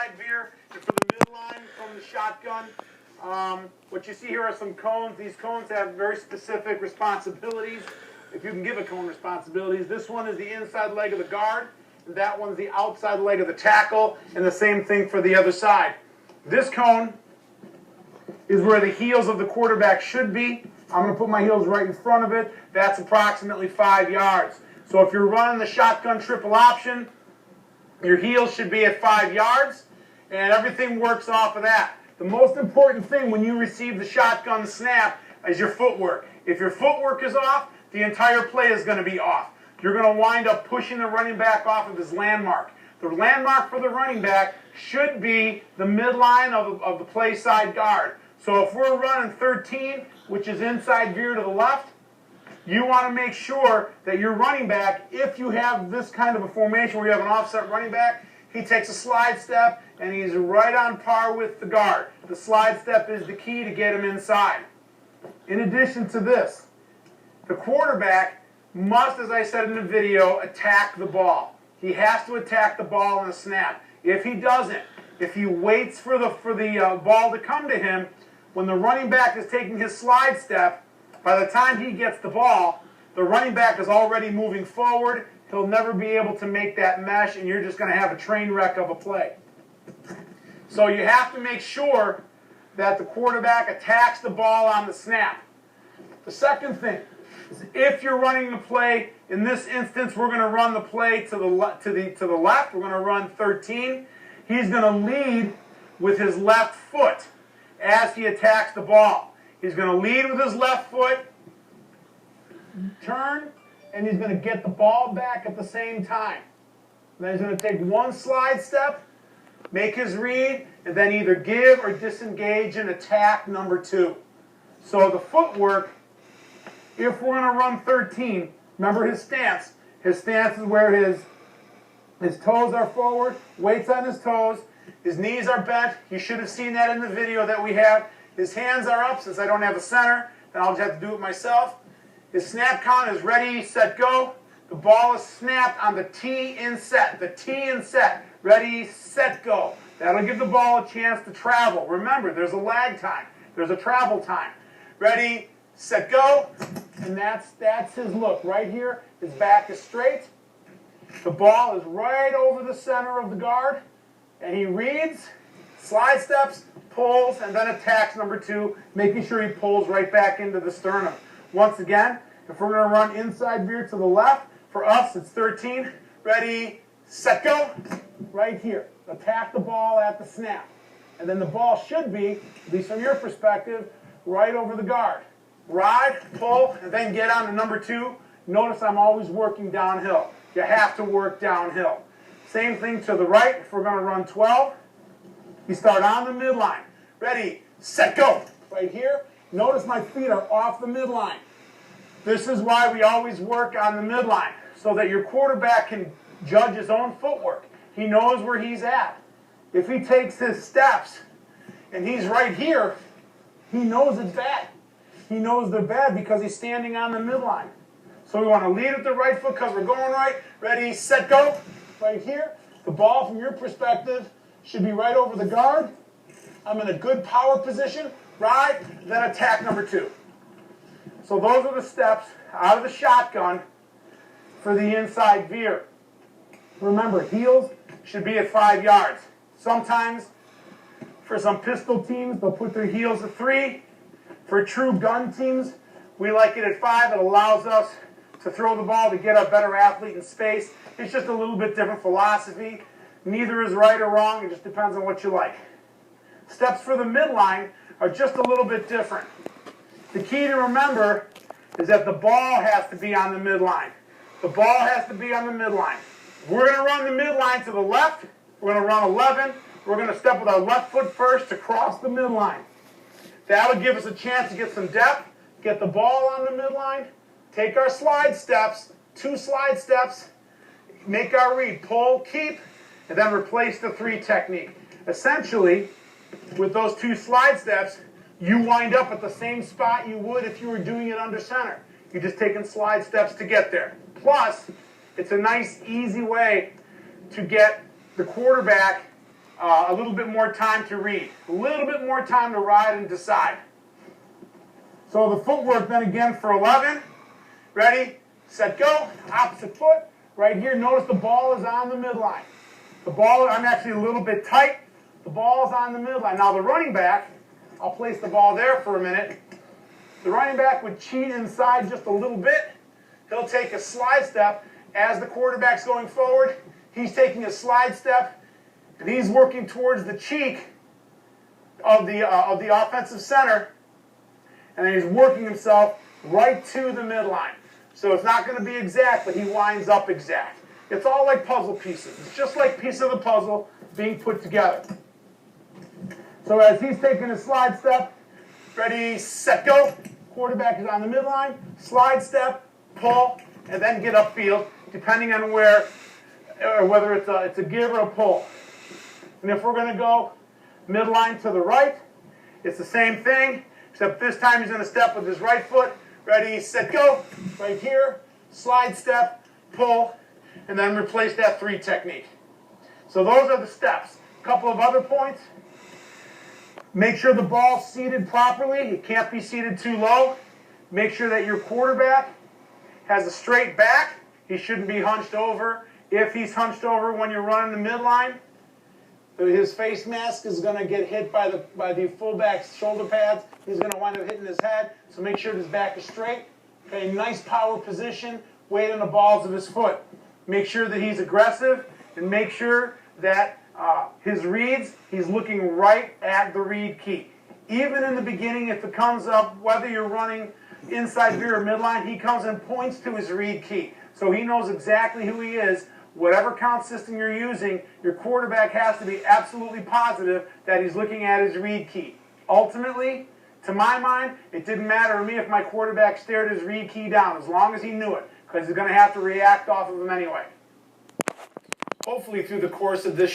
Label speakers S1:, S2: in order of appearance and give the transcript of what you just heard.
S1: inside veer and for the midline from the shotgun. What you see here are some cones. These cones have very specific responsibilities. If you can give a cone responsibilities, this one is the inside leg of the guard, and that one's the outside leg of the tackle, and the same thing for the other side. This cone is where the heels of the quarterback should be. I'm going to put my heels right in front of it. That's approximately 5 yards. So if you're running the shotgun triple option, your heels should be at 5 yards, and everything works off of that. The most important thing when you receive the shotgun snap is your footwork. If your footwork is off, the entire play is going to be off. You're going to wind up pushing the running back off of his landmark. The landmark for the running back should be the midline of the play side guard. So if we're running 13, which is inside veer to the left, you want to make sure that your running back, if you have this kind of a formation where you have an offset running back, he takes a slide step and he's right on par with the guard. The slide step is the key to get him inside. In addition to this, the quarterback must, as I said in the video, attack the ball. He has to attack the ball on a snap. If he doesn't, if he waits for the ball to come to him, when the running back is taking his slide step, by the time he gets the ball, the running back is already moving forward. He'll never be able to make that mesh, and you're just going to have a train wreck of a play. So you have to make sure that the quarterback attacks the ball on the snap. The second thing is if you're running the play, in this instance, we're going to run the play to the left. We're going to run 13. He's going to lead with his left foot as he attacks the ball. He's going to lead with his left foot, turn, and he's going to get the ball back at the same time. Then he's going to take one slide step, make his read, and then either give or disengage and attack number 2. So the footwork, if we're going to run 13, remember his stance. His stance is where his toes are forward, weight's on his toes, his knees are bent. You should have seen that in the video that we have. His hands are up. Since I don't have a center, then I'll just have to do it myself. His snap count is ready, set, go. The ball is snapped on the T in set. The T in set. Ready, set, go. That'll give the ball a chance to travel. Remember, there's a lag time. There's a travel time. Ready, set, go. And that's his look. Right here, his back is straight. The ball is right over the center of the guard. And he reads, slide steps, pulls, and then attacks number 2, making sure he pulls right back into the sternum. Once again, if we're going to run inside veer to the left, for us it's 13. Ready, set, go. Right here. Attack the ball at the snap. And then the ball should be, at least from your perspective, right over the guard. Ride, pull, and then get on to number 2. Notice I'm always working downhill. You have to work downhill. Same thing to the right. If we're going to run 12, you start on the midline. Ready, set, go. Right here. Notice my feet are off the midline. This is why we always work on the midline, so that your quarterback can judge his own footwork. He knows where he's at. If he takes his steps and he's right here, he knows it's bad. He knows they're bad because he's standing on the midline. So we want to lead with the right foot because we're going right. Ready, set, go. Right here. The ball, from your perspective, should be right over the guard. I'm in a good power position. Ride, then attack number 2. So those are the steps out of the shotgun for the inside veer. Remember, heels should be at 5 yards. Sometimes, for some pistol teams, they'll put their heels at 3. For true gun teams, we like it at 5. It allows us to throw the ball to get a better athlete in space. It's just a little bit different philosophy. Neither is right or wrong. It just depends on what you like. Steps for the midline are just a little bit different. The key to remember is that the ball has to be on the midline. The ball has to be on the midline. We're going to run the midline to the left. We're going to run 11. We're going to step with our left foot first to cross the midline. That'll give us a chance to get some depth, get the ball on the midline, take our slide steps, 2 slide steps, make our read, pull, keep, and then replace the 3 technique. Essentially, with those 2 slide steps, you wind up at the same spot you would if you were doing it under center. You're just taking slide steps to get there. Plus, it's a nice, easy way to get the quarterback a little bit more time to read, a little bit more time to ride and decide. So the footwork then again for 11. Ready, set, go. Opposite foot. Right here, notice the ball is on the midline. The ball, I'm actually a little bit tight. The ball is on the midline. Now the running back, I'll place the ball there for a minute. The running back would cheat inside just a little bit. He'll take a slide step. As the quarterback's going forward, he's taking a slide step, and he's working towards the cheek of the offensive center, and then he's working himself right to the midline. So it's not going to be exact, but he winds up exact. It's all like puzzle pieces. It's just like piece of the puzzle being put together. So as he's taking a slide step, ready, set, go. Quarterback is on the midline, slide step, pull, and then get upfield, depending on where, or whether it's a give or a pull. And if we're going to go midline to the right, it's the same thing, except this time he's going to step with his right foot. Ready, set, go. Right here, slide step, pull, and then replace that 3 technique. So those are the steps. A couple of other points. Make sure the ball's seated properly. It can't be seated too low. Make sure that your quarterback has a straight back. He shouldn't be hunched over. If he's hunched over when you're running the midline, his face mask is going to get hit by the fullback's shoulder pads. He's going to wind up hitting his head. So make sure his back is straight. Okay, nice power position. Weight on the balls of his foot. Make sure that he's aggressive, and make sure that his reads, he's looking right at the read key. Even in the beginning, if it comes up, whether you're running inside veer or midline, he comes and points to his read key. So he knows exactly who he is. Whatever count system you're using, your quarterback has to be absolutely positive that he's looking at his read key. Ultimately, to my mind, it didn't matter to me if my quarterback stared his read key down, as long as he knew it, because he's going to have to react off of him anyway. Hopefully through the course of this